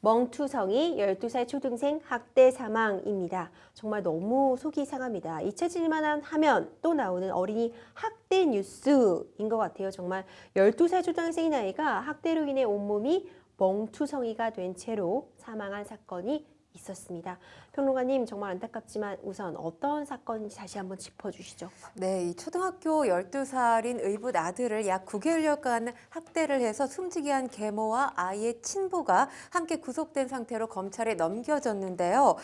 멍투성이 12살 초등생 학대 사망입니다. 정말 너무 속이 상합니다. 잊혀질만한 하면 또 나오는 어린이 학대 뉴스인 것 같아요. 정말 12살 초등학생의 나이가 학대로 인해 온몸이 멍투성이가 된 채로 사망한 사건이 있었습니다. 평론가님, 정말 안타깝지만 우선 어떤 사건인지 다시 한번 짚어주시죠. 네, 이 초등학교 12살인 의붓 아들을 약 9개월여간 학대를 해서 숨지게 한 계모와 아이의 친부가 함께 구속된 상태로 검찰에 넘겨졌는데요.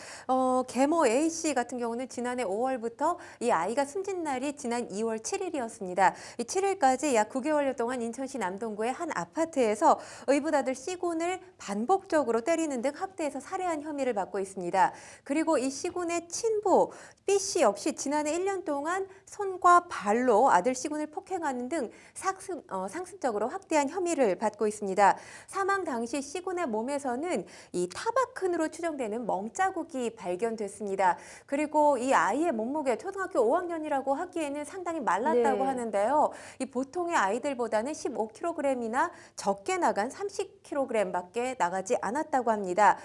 계모 A씨 같은 경우는 지난해 5월부터 이 아이가 숨진 날이 지난 2월 7일이었습니다. 이 7일까지 약 9개월여 동안 인천시 남동구의 한 아파트에서 의붓 아들 C군을 반복적으로 때리는 등 학대해서 살해한 혐의를 받고 있습니다. 그리고 이 C군의 친부 B씨 역시 지난해 1년 동안 손과 발로 아들 C군을 폭행하는 등 상습적으로 확대한 혐의를 받고 있습니다. 사망 당시 C군의 몸에서는 이 타박근으로 추정되는 멍자국이 발견됐습니다. 그리고 이 아이의 몸무게 초등학교 5학년이라고 하기에는 상당히 말랐다고 하는데요. 이 보통의 아이들보다는 15kg이나 적게 나간 30kg밖에 나가지 않았다고 합니다.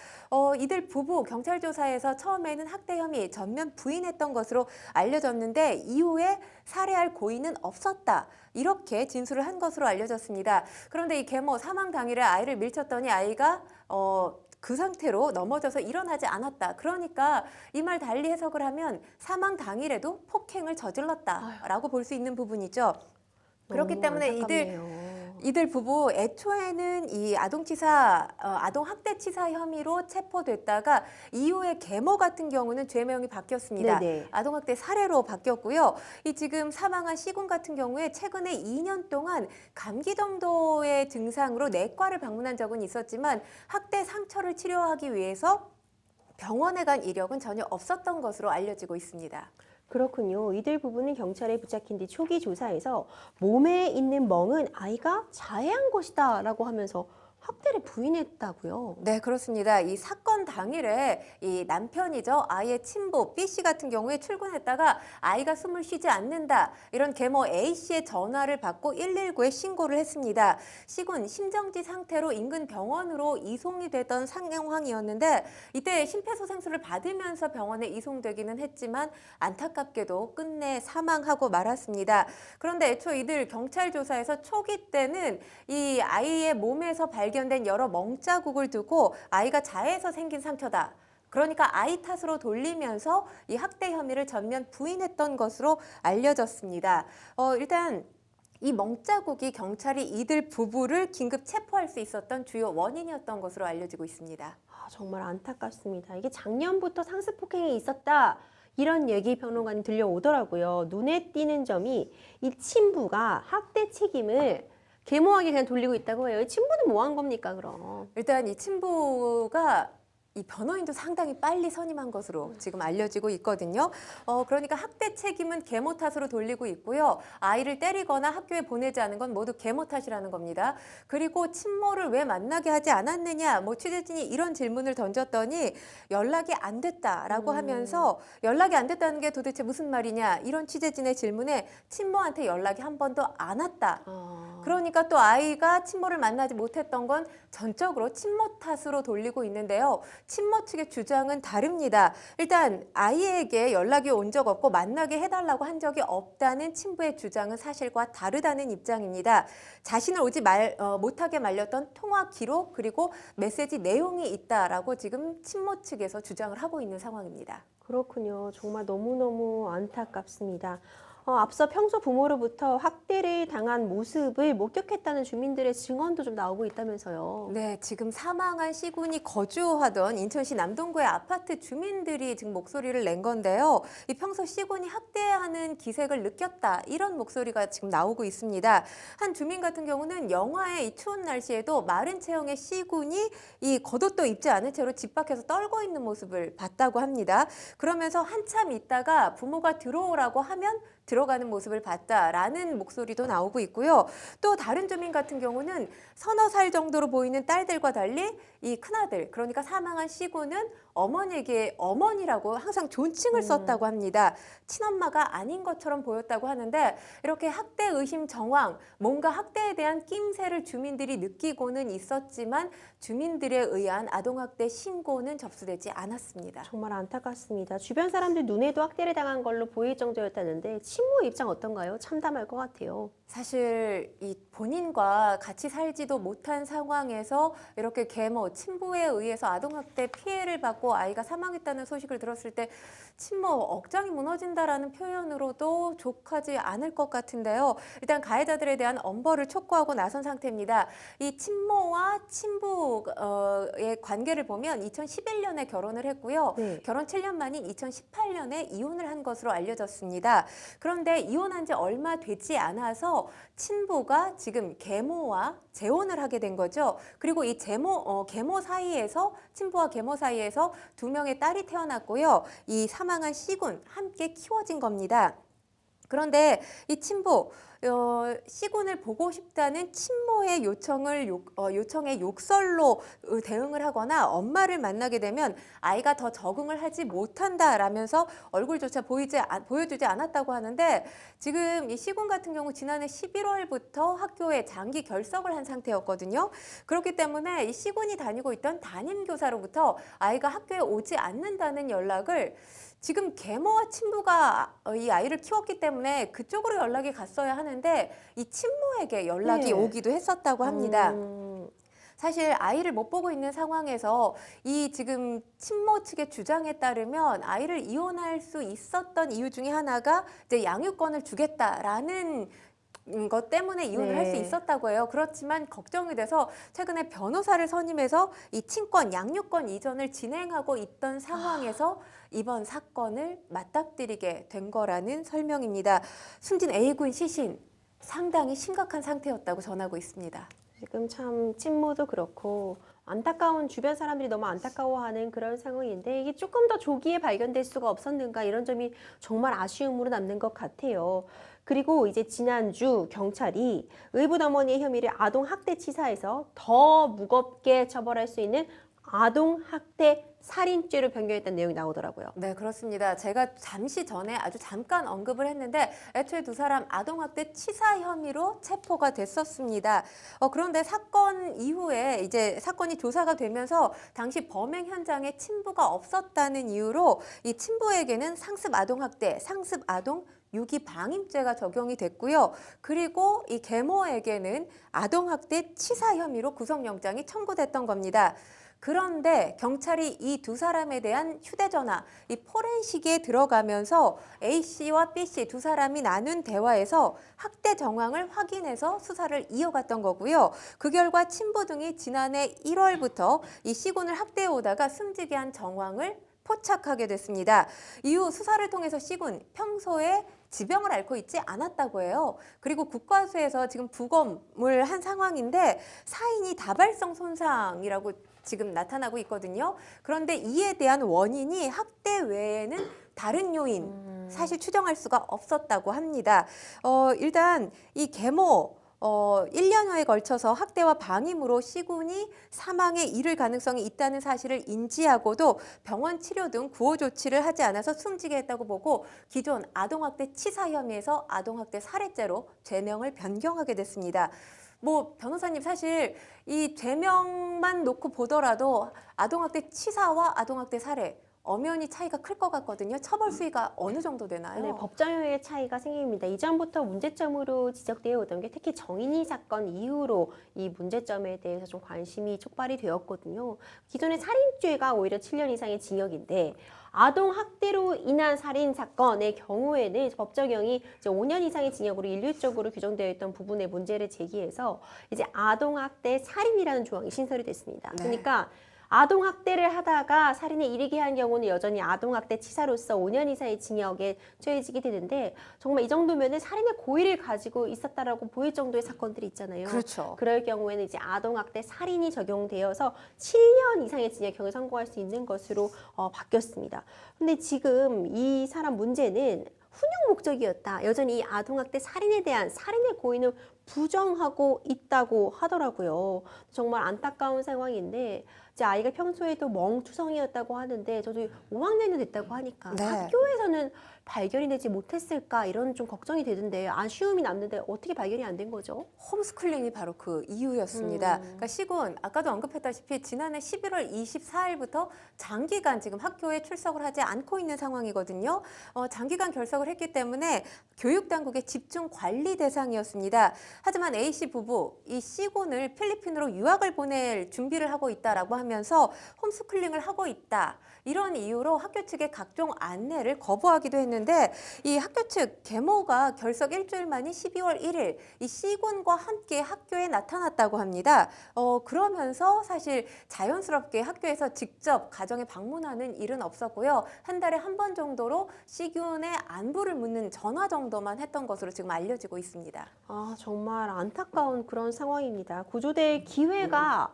이들 부부 경찰 조사에서 처음에는 학대 혐의 전면 부인했던 것으로 알려졌는데 이후에 살해할 고의는 없었다. 이렇게 진술을 한 것으로 알려졌습니다. 그런데 이 계모 사망 당일에 아이를 밀쳤더니 아이가 그 상태로 넘어져서 일어나지 않았다. 그러니까 이 말 달리 해석을 하면 사망 당일에도 폭행을 저질렀다라고 볼 수 있는 부분이죠. 그렇기 때문에 이들 부부 애초에는 이 아동 학대 치사 혐의로 체포됐다가 이후에 계모 같은 경우는 죄명이 바뀌었습니다. 아동 학대 살해로 바뀌었고요. 이 지금 사망한 C군 같은 경우에 최근에 2년 동안 감기 정도의 증상으로 내과를 방문한 적은 있었지만 학대 상처를 치료하기 위해서 병원에 간 이력은 전혀 없었던 것으로 알려지고 있습니다. 그렇군요. 이들 부부는 경찰에 붙잡힌 뒤 초기 조사에서 몸에 있는 멍은 아이가 자해한 것이다 라고 하면서 학대를 부인했다고요? 네, 그렇습니다. 이 사건 당일에 이 남편이죠. 아이의 친부 B씨 같은 경우에 출근했다가 아이가 숨을 쉬지 않는다. 이런 계모 A씨의 전화를 받고 119에 신고를 했습니다. C군 심정지 상태로 인근 병원으로 이송이 되던 상황이었는데 이때 심폐소생술을 받으면서 병원에 이송되기는 했지만 안타깝게도 끝내 사망하고 말았습니다. 그런데 애초 이들 경찰 조사에서 초기 때는 이 아이의 몸에서 발견된 여러 멍자국을 두고 아이가 자해해서 생긴 상처다. 그러니까 아이 탓으로 돌리면서 이 학대 혐의를 전면 부인했던 것으로 알려졌습니다. 일단 이 멍자국이 경찰이 이들 부부를 긴급 체포할 수 있었던 주요 원인이었던 것으로 알려지고 있습니다. 정말 안타깝습니다. 이게 작년부터 상습 폭행이 있었다. 이런 얘기 평론가님 들려오더라고요. 눈에 띄는 점이 이 친부가 학대 책임을 계모하게 그냥 돌리고 있다고 해요. 이 친부는 뭐 한 겁니까, 그럼? 일단 이 친부가 이 변호인도 상당히 빨리 선임한 것으로 지금 알려지고 있거든요. 그러니까 학대 책임은 계모 탓으로 돌리고 있고요. 아이를 때리거나 학교에 보내지 않은 건 모두 계모 탓이라는 겁니다. 그리고 친모를 왜 만나게 하지 않았느냐, 뭐 취재진이 이런 질문을 던졌더니 연락이 안 됐다라고 하면서 연락이 안 됐다는 게 도대체 무슨 말이냐, 이런 취재진의 질문에 친모한테 연락이 한 번도 안 왔다. 그러니까 또 아이가 친모를 만나지 못했던 건 전적으로 친모 탓으로 돌리고 있는데요. 친모 측의 주장은 다릅니다. 일단 아이에게 연락이 온 적 없고 만나게 해달라고 한 적이 없다는 친부의 주장은 사실과 다르다는 입장입니다. 자신을 오지 못하게 말렸던 통화 기록 그리고 메시지 내용이 있다라고 지금 친모 측에서 주장을 하고 있는 상황입니다. 그렇군요. 정말 너무너무 안타깝습니다. 앞서 평소 부모로부터 학대를 당한 모습을 목격했다는 주민들의 증언도 좀 나오고 있다면서요. 네, 지금 사망한 C군이 거주하던 인천시 남동구의 아파트 주민들이 지금 목소리를 낸 건데요. 이 평소 C군이 학대하는 기색을 느꼈다, 이런 목소리가 지금 나오고 있습니다. 한 주민 같은 경우는 영하의 이 추운 날씨에도 마른 체형의 C군이 이 겉옷도 입지 않은 채로 집 밖에서 떨고 있는 모습을 봤다고 합니다. 그러면서 한참 있다가 부모가 들어오라고 하면 들어가는 모습을 봤다라는 목소리도 나오고 있고요. 또 다른 주민 같은 경우는 서너 살 정도로 보이는 딸들과 달리 이 큰아들, 그러니까 사망한 시군은 어머니에게 어머니라고 항상 존칭을 썼다고 합니다. 친엄마가 아닌 것처럼 보였다고 하는데 이렇게 학대 의심 정황, 뭔가 학대에 대한 낌새를 주민들이 느끼고는 있었지만 주민들에 의한 아동학대 신고는 접수되지 않았습니다. 정말 안타깝습니다. 주변 사람들 눈에도 학대를 당한 걸로 보일 정도였다는데 친모 입장 어떤가요? 참담할 것 같아요. 사실 이 본인과 같이 살지도 못한 상황에서 이렇게 계모, 친부에 의해서 아동학대 피해를 받고 아이가 사망했다는 소식을 들었을 때 친모 억장이 무너진다라는 표현으로도 족하지 않을 것 같은데요. 일단 가해자들에 대한 엄벌을 촉구하고 나선 상태입니다. 이 친모와 친부의 관계를 보면 2011년에 결혼을 했고요. 네. 결혼 7년 만인 2018년에 이혼을 한 것으로 알려졌습니다. 그런데 이혼한 지 얼마 되지 않아서 친부가 지금 계모와 재혼을 하게 된 거죠. 그리고 이 계모 사이에서 친부와 계모 사이에서 두 명의 딸이 태어났고요. 이 사망한 시군 함께 키워진 겁니다. 그런데 이 친부 시군을 보고 싶다는 친모의 요청에 욕설로 대응을 하거나 엄마를 만나게 되면 아이가 더 적응을 하지 못한다라면서 얼굴조차 보여주지 않았다고 하는데 지금 이 시군 같은 경우 지난해 11월부터 학교에 장기 결석을 한 상태였거든요. 그렇기 때문에 이 시군이 다니고 있던 담임교사로부터 아이가 학교에 오지 않는다는 연락을 지금 계모와 친부가 이 아이를 키웠기 때문에 그쪽으로 연락이 갔어야 하는데 이 친모에게 연락이 네. 오기도 했었다고 합니다. 사실 아이를 못 보고 있는 상황에서 이 지금 친모 측의 주장에 따르면 아이를 이혼할 수 있었던 이유 중에 하나가 이제 양육권을 주겠다라는 것 때문에 이혼을 할 수 네. 있었다고 해요. 그렇지만 걱정이 돼서 최근에 변호사를 선임해서 이 친권, 양육권 이전을 진행하고 있던 상황에서 이번 사건을 맞닥뜨리게 된 거라는 설명입니다. 숨진 A군 시신 상당히 심각한 상태였다고 전하고 있습니다. 지금 참 친모도 그렇고 안타까운 주변 사람들이 너무 안타까워하는 그런 상황인데 이게 조금 더 조기에 발견될 수가 없었는가 이런 점이 정말 아쉬움으로 남는 것 같아요. 그리고 이제 지난주 경찰이 의붓 어머니의 혐의를 아동학대치사에서 더 무겁게 처벌할 수 있는 아동학대 살인죄로 변경했다는 내용이 나오더라고요. 네, 그렇습니다. 제가 잠시 전에 아주 잠깐 언급을 했는데 애초에 두 사람 아동학대 치사 혐의로 체포가 됐었습니다. 그런데 사건 이후에 이제 사건이 조사가 되면서 당시 범행 현장에 친부가 없었다는 이유로 이 친부에게는 상습 아동학대, 상습 아동 유기 방임죄가 적용이 됐고요. 그리고 이 계모에게는 아동학대 치사 혐의로 구속영장이 청구됐던 겁니다. 그런데 경찰이 이 두 사람에 대한 휴대전화, 이 포렌식에 들어가면서 A씨와 B씨 두 사람이 나눈 대화에서 학대 정황을 확인해서 수사를 이어갔던 거고요. 그 결과 친부 등이 지난해 1월부터 이 시군을 학대해 오다가 숨지게 한 정황을 포착하게 됐습니다. 이후 수사를 통해서 시군 평소에 지병을 앓고 있지 않았다고 해요. 그리고 국과수에서 지금 부검을 한 상황인데 사인이 다발성 손상이라고 지금 나타나고 있거든요. 그런데 이에 대한 원인이 학대 외에는 다른 요인 사실 추정할 수가 없었다고 합니다. 일단 이 계모 1년여에 걸쳐서 학대와 방임으로 시군이 사망에 이를 가능성이 있다는 사실을 인지하고도 병원 치료 등 구호 조치를 하지 않아서 숨지게 했다고 보고 기존 아동학대 치사 혐의에서 아동학대 살해죄로 죄명을 변경하게 됐습니다. 변호사님 사실 이 죄명만 놓고 보더라도 아동학대 치사와 아동학대 살해 엄연히 차이가 클 것 같거든요. 처벌 수위가 어느 정도 되나요? 네, 법정형의 차이가 생깁니다. 이전부터 문제점으로 지적되어 오던 게 특히 정인이 사건 이후로 이 문제점에 대해서 좀 관심이 촉발이 되었거든요. 기존의 살인죄가 오히려 7년 이상의 징역인데 아동 학대로 인한 살인 사건의 경우에는 법정형이 이제 5년 이상의 징역으로 일률적으로 규정되어 있던 부분에 문제를 제기해서 이제 아동 학대 살인이라는 조항이 신설이 됐습니다. 네. 그러니까 아동학대를 하다가 살인에 이르게 한 경우는 여전히 아동학대 치사로서 5년 이상의 징역에 처해지게 되는데 정말 이 정도면은 살인의 고의를 가지고 있었다라고 보일 정도의 사건들이 있잖아요. 그렇죠. 그럴 경우에는 이제 아동학대 살인이 적용되어서 7년 이상의 징역형을 선고할 수 있는 것으로 바뀌었습니다. 근데 지금 이 사람 문제는 훈육 목적이었다. 여전히 이 아동학대 살인에 대한 살인의 고의는 부정하고 있다고 하더라고요. 정말 안타까운 상황인데 이제 아이가 평소에도 멍투성이었다고 하는데 저도 5학년이 됐다고 하니까 네. 학교에서는 발견이 되지 못했을까 이런 좀 걱정이 되던데 아쉬움이 남는데 어떻게 발견이 안 된 거죠? 홈스쿨링이 바로 그 이유였습니다. 음. 그러니까 시군 아까도 언급했다시피 지난해 11월 24일부터 장기간 지금 학교에 출석을 하지 않고 있는 상황이거든요. 장기간 결석을 했기 때문에 교육당국의 집중 관리 대상이었습니다. 하지만 A씨 부부 이 시군을 필리핀으로 유학을 보낼 준비를 하고 있다라고 하면서 홈스쿨링을 하고 있다. 이런 이유로 학교 측의 각종 안내를 거부하기도 했는데 이 학교 측 계모가 결석 일주일 만인 12월 1일 이 시군과 함께 학교에 나타났다고 합니다. 그러면서 사실 자연스럽게 학교에서 직접 가정에 방문하는 일은 없었고요. 한 달에 한 번 정도로 시군의 안부를 묻는 전화 정도만 했던 것으로 지금 알려지고 있습니다. 아, 정말 안타까운 그런 상황입니다. 구조대의 기회가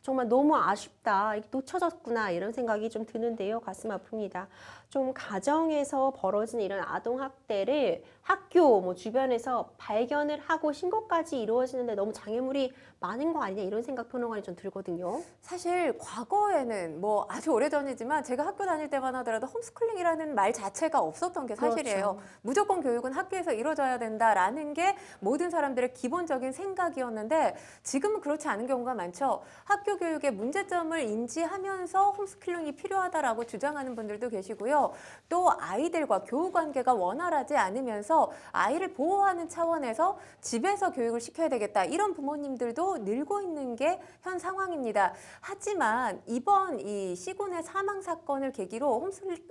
정말 너무 아쉽다. 이게 놓쳐졌구나. 이런 생각이 좀 드는데요. 가슴 아픕니다. 좀 가정에서 벌어지는 이런 아동학대를 학교 뭐 주변에서 발견을 하고 신고까지 이루어지는데 너무 장애물이 많은 거 아니냐 이런 생각 표현이 좀 들거든요. 사실 과거에는 뭐 아주 오래전이지만 제가 학교 다닐 때만 하더라도 홈스쿨링이라는 말 자체가 없었던 게 사실이에요. 그렇죠. 무조건 교육은 학교에서 이루어져야 된다라는 게 모든 사람들의 기본적인 생각이었는데 지금은 그렇지 않은 경우가 많죠. 학교 교육의 문제점을 인지하면서 홈스쿨링이 필요하다라고 주장하는 분들도 계시고요. 또 아이들과 교우 관계가 원활하지 않으면서 아이를 보호하는 차원에서 집에서 교육을 시켜야 되겠다. 이런 부모님들도 늘고 있는 게 현 상황입니다. 하지만 이번 이 시군의 사망 사건을 계기로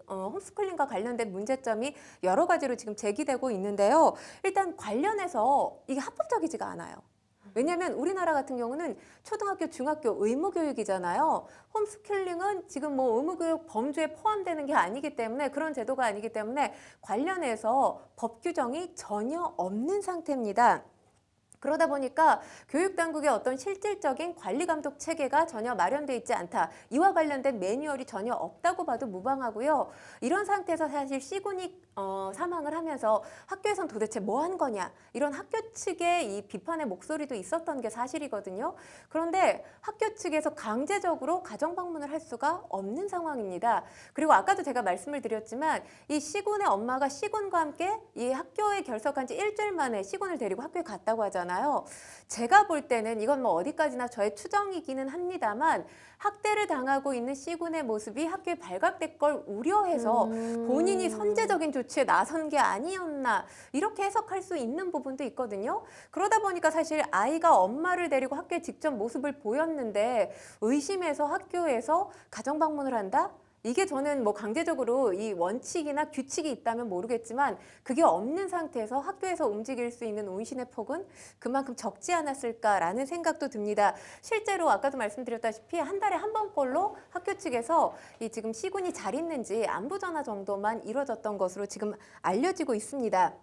홈스쿨링과 관련된 문제점이 여러 가지로 지금 제기되고 있는데요. 일단 관련해서 이게 합법적이지가 않아요. 왜냐하면 우리나라 같은 경우는 초등학교, 중학교 의무교육이잖아요. 홈스쿨링은 지금 뭐 의무교육 범주에 포함되는 게 아니기 때문에 그런 제도가 아니기 때문에 관련해서 법 규정이 전혀 없는 상태입니다. 그러다 보니까 교육당국의 어떤 실질적인 관리 감독 체계가 전혀 마련돼 있지 않다. 이와 관련된 매뉴얼이 전혀 없다고 봐도 무방하고요. 이런 상태에서 사실 시군이 사망을 하면서 학교에선 도대체 뭐 한 거냐 이런 학교 측의 이 비판의 목소리도 있었던 게 사실이거든요. 그런데 학교 측에서 강제적으로 가정 방문을 할 수가 없는 상황입니다. 그리고 아까도 제가 말씀을 드렸지만 이 시군의 엄마가 시군과 함께 이 학교에 결석한 지 일주일 만에 시군을 데리고 학교에 갔다고 하잖아요. 제가 볼 때는 이건 뭐 어디까지나 저의 추정이기는 합니다만 학대를 당하고 있는 시군의 모습이 학교에 발각될 걸 우려해서 본인이 선제적인 조치에 나선 게 아니었나 이렇게 해석할 수 있는 부분도 있거든요. 그러다 보니까 사실 아이가 엄마를 데리고 학교에 직접 모습을 보였는데 의심해서 학교에서 가정 방문을 한다? 이게 저는 뭐 강제적으로 이 원칙이나 규칙이 있다면 모르겠지만 그게 없는 상태에서 학교에서 움직일 수 있는 운신의 폭은 그만큼 적지 않았을까라는 생각도 듭니다. 실제로 아까도 말씀드렸다시피 한 달에 한 번꼴로 학교 측에서 이 지금 시군이 잘 있는지 안부 전화 정도만 이루어졌던 것으로 지금 알려지고 있습니다.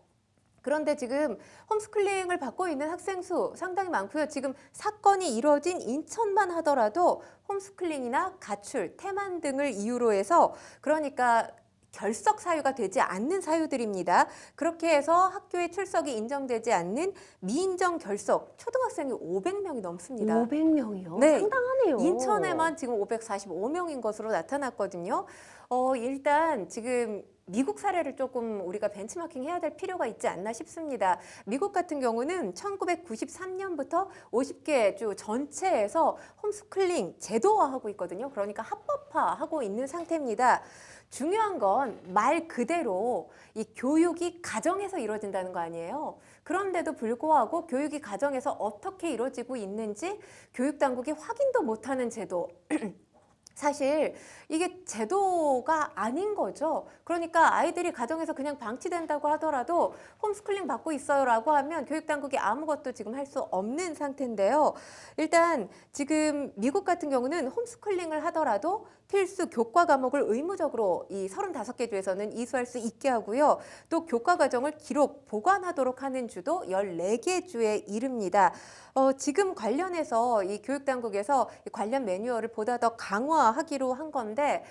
그런데 지금 홈스쿨링을 받고 있는 학생 수 상당히 많고요. 지금 사건이 이루어진 인천만 하더라도 홈스쿨링이나 가출, 태만 등을 이유로 해서 그러니까 결석 사유가 되지 않는 사유들입니다. 그렇게 해서 학교에 출석이 인정되지 않는 미인정 결석 초등학생이 500명이 넘습니다. 500명이요? 네. 상당하네요. 인천에만 지금 545명인 것으로 나타났거든요. 일단 지금 미국 사례를 조금 우리가 벤치마킹 해야 될 필요가 있지 않나 싶습니다. 미국 같은 경우는 1993년부터 50개 주 전체에서 홈스쿨링 제도화하고 있거든요. 그러니까 합법화하고 있는 상태입니다. 중요한 건 말 그대로 이 교육이 가정에서 이루어진다는 거 아니에요. 그런데도 불구하고 교육이 가정에서 어떻게 이루어지고 있는지 교육당국이 확인도 못하는 제도. 사실 이게 제도가 아닌 거죠. 그러니까 아이들이 가정에서 그냥 방치된다고 하더라도 홈스쿨링 받고 있어요라고 하면 교육당국이 아무것도 지금 할 수 없는 상태인데요. 일단 지금 미국 같은 경우는 홈스쿨링을 하더라도 필수 교과 과목을 의무적으로 이 35개 주에서는 이수할 수 있게 하고요. 또 교과 과정을 기록, 보관하도록 하는 주도 14개 주에 이릅니다. 지금 관련해서 이 교육당국에서 이 관련 매뉴얼을 보다 더 강화하기로 한 건데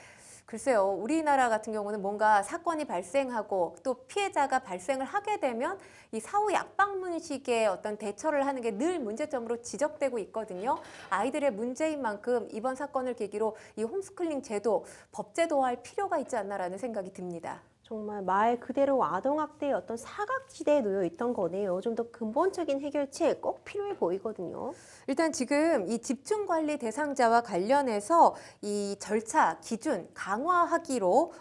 글쎄요, 우리나라 같은 경우는 뭔가 사건이 발생하고 또 피해자가 발생을 하게 되면 이 사후 약방문식의 어떤 대처를 하는 게 늘 문제점으로 지적되고 있거든요. 아이들의 문제인 만큼 이번 사건을 계기로 이 홈스쿨링 제도 법제도화할 필요가 있지 않나라는 생각이 듭니다. 정말 말 그대로 아동학대의 어떤 사각지대에 놓여 있던 거네요. 좀 더 근본적인 해결책 꼭 필요해 보이거든요. 일단 지금 이 집중관리 대상자와 관련해서 이 절차, 기준 강화하기로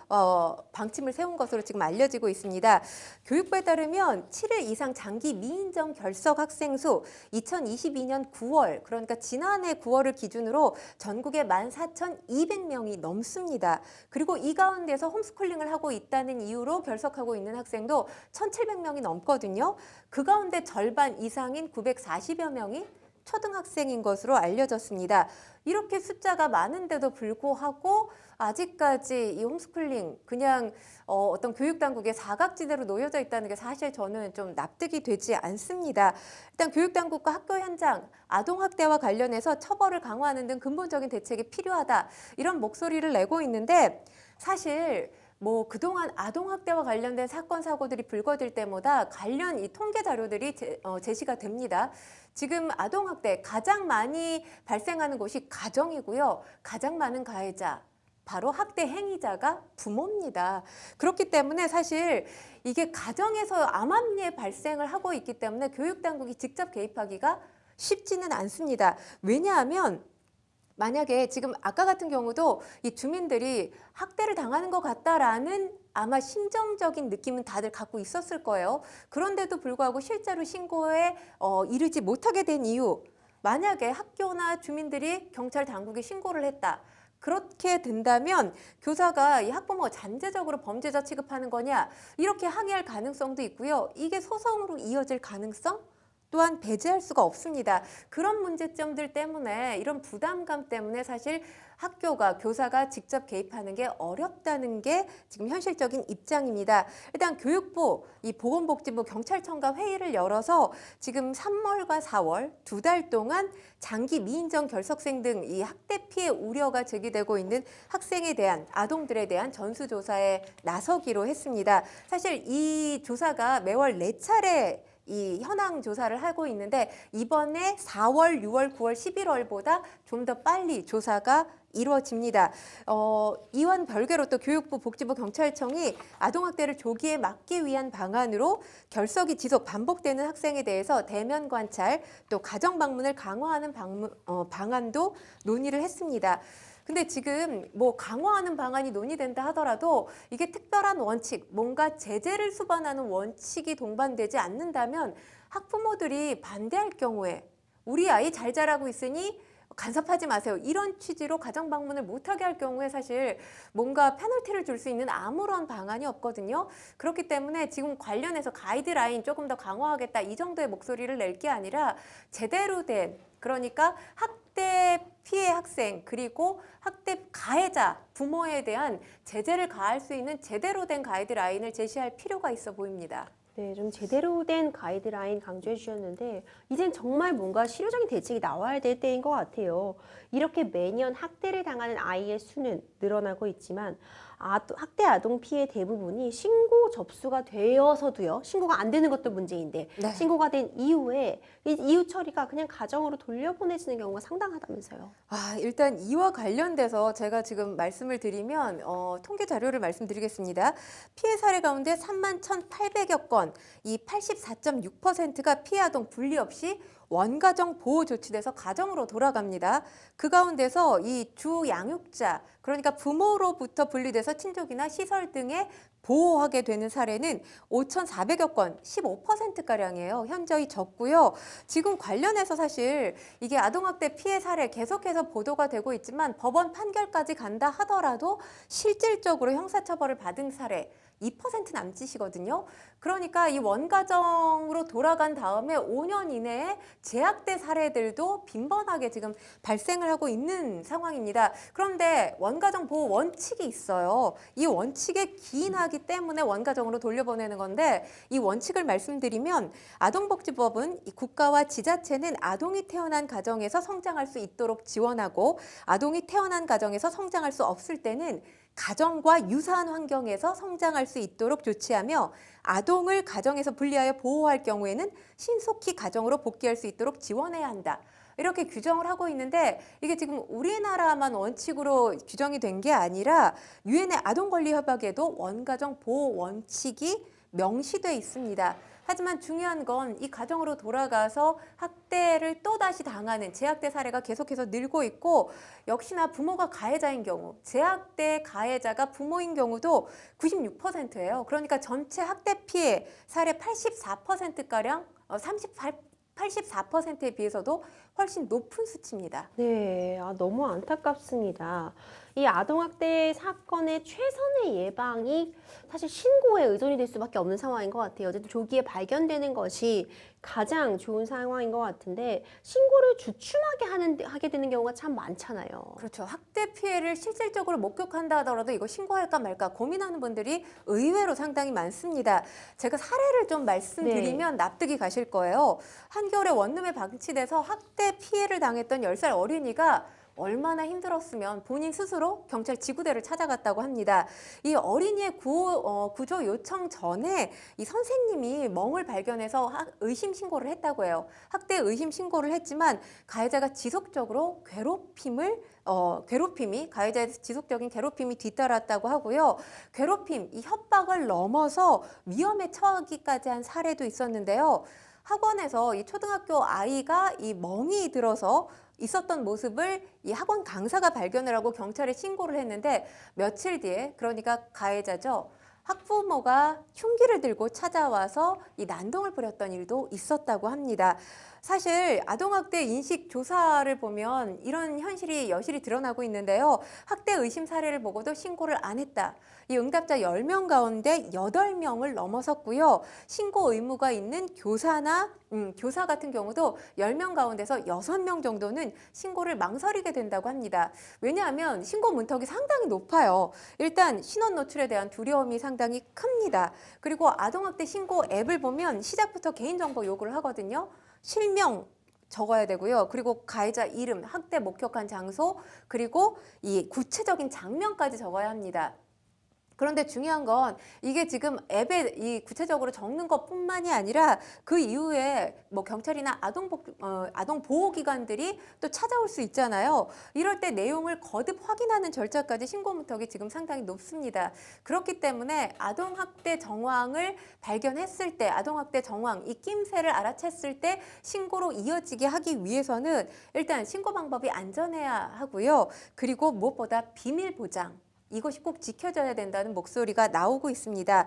방침을 세운 것으로 지금 알려지고 있습니다. 교육부에 따르면 7일 이상 장기 미인정 결석 학생 수 2022년 9월, 그러니까 지난해 9월을 기준으로 전국에 14,200명이 넘습니다. 그리고 이 가운데서 홈스쿨링을 하고 있다는 이유로 결석하고 있는 학생도 1,700명이 넘거든요. 그 가운데 절반 이상인 940여 명이 초등학생인 것으로 알려졌습니다. 이렇게 숫자가 많은데도 불구하고 아직까지 이 홈스쿨링 그냥 어떤 교육당국의 사각지대로 놓여져 있다는 게 사실 저는 좀 납득이 되지 않습니다. 일단 교육당국과 학교 현장, 아동학대와 관련해서 처벌을 강화하는 등 근본적인 대책이 필요하다. 이런 목소리를 내고 있는데 사실 뭐 그동안 아동학대와 관련된 사건, 사고들이 불거질 때마다 관련 이 통계 자료들이 제시가 됩니다. 지금 아동학대 가장 많이 발생하는 곳이 가정이고요. 가장 많은 가해자, 바로 학대 행위자가 부모입니다. 그렇기 때문에 사실 이게 가정에서 암암리에 발생을 하고 있기 때문에 교육당국이 직접 개입하기가 쉽지는 않습니다. 왜냐하면 만약에 지금 아까 같은 경우도 이 주민들이 학대를 당하는 것 같다라는 아마 심정적인 느낌은 다들 갖고 있었을 거예요. 그런데도 불구하고 실제로 신고에 이르지 못하게 된 이유, 만약에 학교나 주민들이 경찰 당국에 신고를 했다. 그렇게 된다면 교사가 이 학부모가 잠재적으로 범죄자 취급하는 거냐, 이렇게 항의할 가능성도 있고요. 이게 소송으로 이어질 가능성? 또한 배제할 수가 없습니다. 그런 문제점들 때문에 이런 부담감 때문에 사실 학교가 교사가 직접 개입하는 게 어렵다는 게 지금 현실적인 입장입니다. 일단 교육부, 이 보건복지부, 경찰청과 회의를 열어서 지금 3월과 4월 2달 동안 장기 미인정 결석생 등 이 학대 피해 우려가 제기되고 있는 학생에 대한 아동들에 대한 전수조사에 나서기로 했습니다. 사실 이 조사가 매월 4차례 이 현황 조사를 하고 있는데 이번에 4월, 6월, 9월, 11월보다 좀 더 빨리 조사가 이루어집니다. 이와 별개로 또 교육부, 복지부, 경찰청이 아동학대를 조기에 막기 위한 방안으로 결석이 지속 반복되는 학생에 대해서 대면 관찰, 또 가정 방문을 강화하는 방안도 논의를 했습니다. 근데 지금 뭐 강화하는 방안이 논의된다 하더라도 이게 특별한 원칙, 뭔가 제재를 수반하는 원칙이 동반되지 않는다면 학부모들이 반대할 경우에 우리 아이 잘 자라고 있으니 간섭하지 마세요. 이런 취지로 가정 방문을 못하게 할 경우에 사실 뭔가 페널티를 줄 수 있는 아무런 방안이 없거든요. 그렇기 때문에 지금 관련해서 가이드라인 조금 더 강화하겠다 이 정도의 목소리를 낼 게 아니라 제대로 된, 그러니까 학대 피해 학생 그리고 학대 가해자 부모에 대한 제재를 가할 수 있는 제대로 된 가이드라인을 제시할 필요가 있어 보입니다. 네, 좀 제대로 된 가이드라인 강조해 주셨는데 이젠 정말 뭔가 실효적인 대책이 나와야 될 때인 것 같아요. 이렇게 매년 학대를 당하는 아이의 수는 늘어나고 있지만 학대 아동 피해 대부분이 신고 접수가 되어서도요. 신고가 안 되는 것도 문제인데 네. 신고가 된 이후에 이 이후 처리가 그냥 가정으로 돌려보내지는 경우가 상당하다면서요. 일단 이와 관련돼서 제가 지금 말씀을 드리면 통계 자료를 말씀드리겠습니다. 피해 사례 가운데 31,800여 건, 이 84.6%가 피해 아동 분리 없이 원가정 보호 조치돼서 가정으로 돌아갑니다. 그 가운데서 이 주 양육자, 그러니까 부모로부터 분리돼서 친족이나 시설 등에 보호하게 되는 사례는 5,400여 건, 15%가량이에요. 현저히 적고요. 지금 관련해서 사실 이게 아동학대 피해 사례 계속해서 보도가 되고 있지만 법원 판결까지 간다 하더라도 실질적으로 형사처벌을 받은 사례, 2% 남짓이거든요. 그러니까 이 원가정으로 돌아간 다음에 5년 이내에 재학대 사례들도 빈번하게 지금 발생을 하고 있는 상황입니다. 그런데 원가정 보호 원칙이 있어요. 이 원칙에 기인하기 때문에 원가정으로 돌려보내는 건데, 이 원칙을 말씀드리면 아동복지법은 이 국가와 지자체는 아동이 태어난 가정에서 성장할 수 있도록 지원하고, 아동이 태어난 가정에서 성장할 수 없을 때는 가정과 유사한 환경에서 성장할 수 있도록 조치하며, 아동을 가정에서 분리하여 보호할 경우에는 신속히 가정으로 복귀할 수 있도록 지원해야 한다. 이렇게 규정을 하고 있는데, 이게 지금 우리나라만 원칙으로 규정이 된 게 아니라 유엔의 아동권리협약에도 원가정 보호 원칙이 명시돼 있습니다. 하지만 중요한 건 이 가정으로 돌아가서 학대를 또다시 당하는 재학대 사례가 계속해서 늘고 있고, 역시나 부모가 가해자인 경우, 재학대 가해자가 부모인 경우도 96%예요. 그러니까 전체 학대 피해 사례 84%가량 84%에 비해서도 훨씬 높은 수치입니다. 네, 너무 안타깝습니다. 이 아동학대 사건의 최선의 예방이 사실 신고에 의존이 될 수밖에 없는 상황인 것 같아요. 어쨌든 조기에 발견되는 것이 가장 좋은 상황인 것 같은데, 신고를 주춤하게 하게 되는 경우가 참 많잖아요. 그렇죠. 학대 피해를 실질적으로 목격한다 하더라도 이거 신고할까 말까 고민하는 분들이 의외로 상당히 많습니다. 제가 사례를 좀 말씀드리면 납득이 가실 거예요. 한겨울에 원룸에 방치돼서 학대 피해를 당했던 10살 어린이가 얼마나 힘들었으면 본인 스스로 경찰 지구대를 찾아갔다고 합니다. 이 어린이의 구조 요청 전에 이 선생님이 멍을 발견해서 의심 신고를 했다고 해요. 학대 의심 신고를 했지만 가해자가 지속적으로 가해자의 지속적인 괴롭힘이 뒤따랐다고 하고요. 괴롭힘, 이 협박을 넘어서 위험에 처하기까지 한 사례도 있었는데요. 학원에서 이 초등학교 아이가 이 멍이 들어서 있었던 모습을 이 학원 강사가 발견을 하고 경찰에 신고를 했는데, 며칠 뒤에, 그러니까 가해자죠, 학부모가 흉기를 들고 찾아와서 이 난동을 부렸던 일도 있었다고 합니다. 사실 아동학대 인식 조사를 보면 이런 현실이 여실히 드러나고 있는데요. 학대 의심 사례를 보고도 신고를 안 했다. 이 응답자 10명 가운데 8명을 넘어섰고요. 신고 의무가 있는 교사 같은 경우도 10명 가운데서 6명 정도는 신고를 망설이게 된다고 합니다. 왜냐하면 신고 문턱이 상당히 높아요. 일단 신원 노출에 대한 두려움이 상당히 큽니다. 그리고 아동학대 신고 앱을 보면 시작부터 개인정보 요구를 하거든요. 실명 적어야 되고요. 그리고 가해자 이름, 학대 목격한 장소, 그리고 이 구체적인 장면까지 적어야 합니다. 그런데 중요한 건 이게 지금 앱에 이 구체적으로 적는 것뿐만이 아니라 그 이후에 뭐 경찰이나 아동보호기관들이 또 찾아올 수 있잖아요. 이럴 때 내용을 거듭 확인하는 절차까지 신고 문턱이 지금 상당히 높습니다. 그렇기 때문에 아동학대 정황을 발견했을 때, 아동학대 정황, 이 낌새를 알아챘을 때 신고로 이어지게 하기 위해서는 일단 신고 방법이 안전해야 하고요. 그리고 무엇보다 비밀 보장, 이것이 꼭 지켜져야 된다는 목소리가 나오고 있습니다.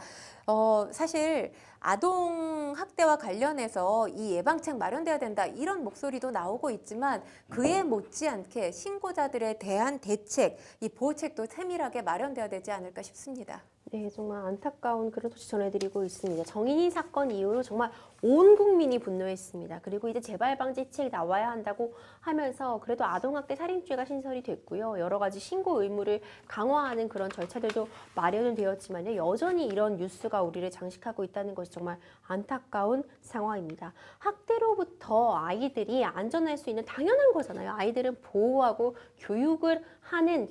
사실 아동 학대와 관련해서 이 예방책 마련돼야 된다, 이런 목소리도 나오고 있지만 그에 못지않게 신고자들에 대한 대책, 이 보호책도 세밀하게 마련돼야 되지 않을까 싶습니다. 네, 정말 안타까운 그런 소식 전해드리고 있습니다. 정인이 사건 이후로 정말 온 국민이 분노했습니다. 그리고 이제 재발방지책 나와야 한다고 하면서 그래도 아동학대 살인죄가 신설이 됐고요. 여러 가지 신고 의무를 강화하는 그런 절차들도 마련은 되었지만요. 여전히 이런 뉴스가 우리를 장식하고 있다는 것이 정말 안타까운 상황입니다. 학대로부터 아이들이 안전할 수 있는 당연한 거잖아요. 아이들은 보호하고 교육을 하는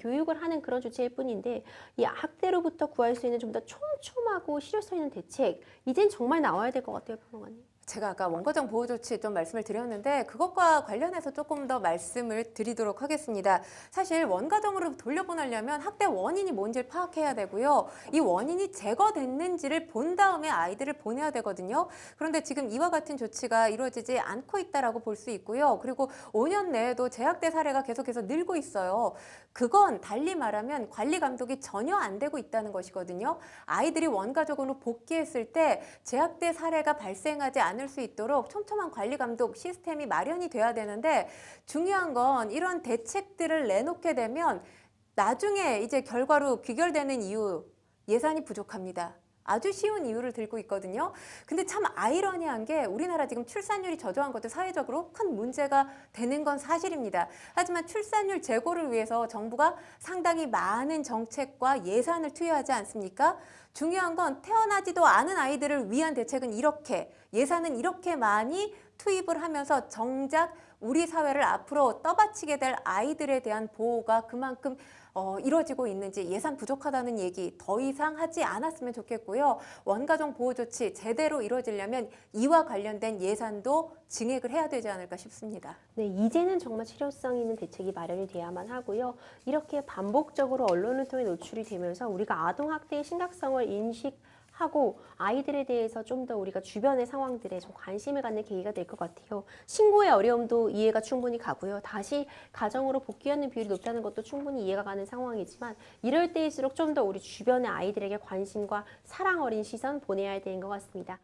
그런 주체일 뿐인데, 이 학대로부터 구할 수 있는 좀 더 촘촘하고 실효성 있는 대책, 이젠 정말 나와야 될 것 같아요, 평론가님. 제가 아까 원가정 보호 조치 좀 말씀을 드렸는데 그것과 관련해서 조금 더 말씀을 드리도록 하겠습니다. 사실 원가정으로 돌려보내려면 학대 원인이 뭔지를 파악해야 되고요. 이 원인이 제거됐는지를 본 다음에 아이들을 보내야 되거든요. 그런데 지금 이와 같은 조치가 이루어지지 않고 있다라고 볼 수 있고요. 그리고 5년 내에도 재학대 사례가 계속해서 늘고 있어요. 그건 달리 말하면 관리 감독이 전혀 안 되고 있다는 것이거든요. 아이들이 원가족으로 복귀했을 때 재학대 사례가 발생하지 않을 수 있도록 촘촘한 관리 감독 시스템이 마련이 돼야 되는데, 중요한 건 이런 대책들을 내놓게 되면 나중에 이제 결과로 귀결되는 이유, 예산이 부족합니다. 아주 쉬운 이유를 들고 있거든요. 근데 참 아이러니한 게 우리나라 지금 출산율이 저조한 것도 사회적으로 큰 문제가 되는 건 사실입니다. 하지만 출산율 제고를 위해서 정부가 상당히 많은 정책과 예산을 투여하지 않습니까? 중요한 건 태어나지도 않은 아이들을 위한 대책은 이렇게, 예산은 이렇게 많이 투입을 하면서 정작 우리 사회를 앞으로 떠받치게 될 아이들에 대한 보호가 그만큼 이루어지고 있는지 예산 부족하다는 얘기 더 이상 하지 않았으면 좋겠고요. 원가정 보호 조치 제대로 이루어지려면 이와 관련된 예산도 증액을 해야 되지 않을까 싶습니다. 네, 이제는 정말 실효성 있는 대책이 마련이 돼야만 하고요. 이렇게 반복적으로 언론을 통해 노출이 되면서 우리가 아동학대의 심각성을 인식하고 아이들에 대해서 좀 더 우리가 주변의 상황들에 좀 관심을 갖는 계기가 될 것 같아요. 신고의 어려움도 이해가 충분히 가고요. 다시 가정으로 복귀하는 비율이 높다는 것도 충분히 이해가 가는 상황이지만 이럴 때일수록 좀 더 우리 주변의 아이들에게 관심과 사랑 어린 시선 보내야 되는 것 같습니다.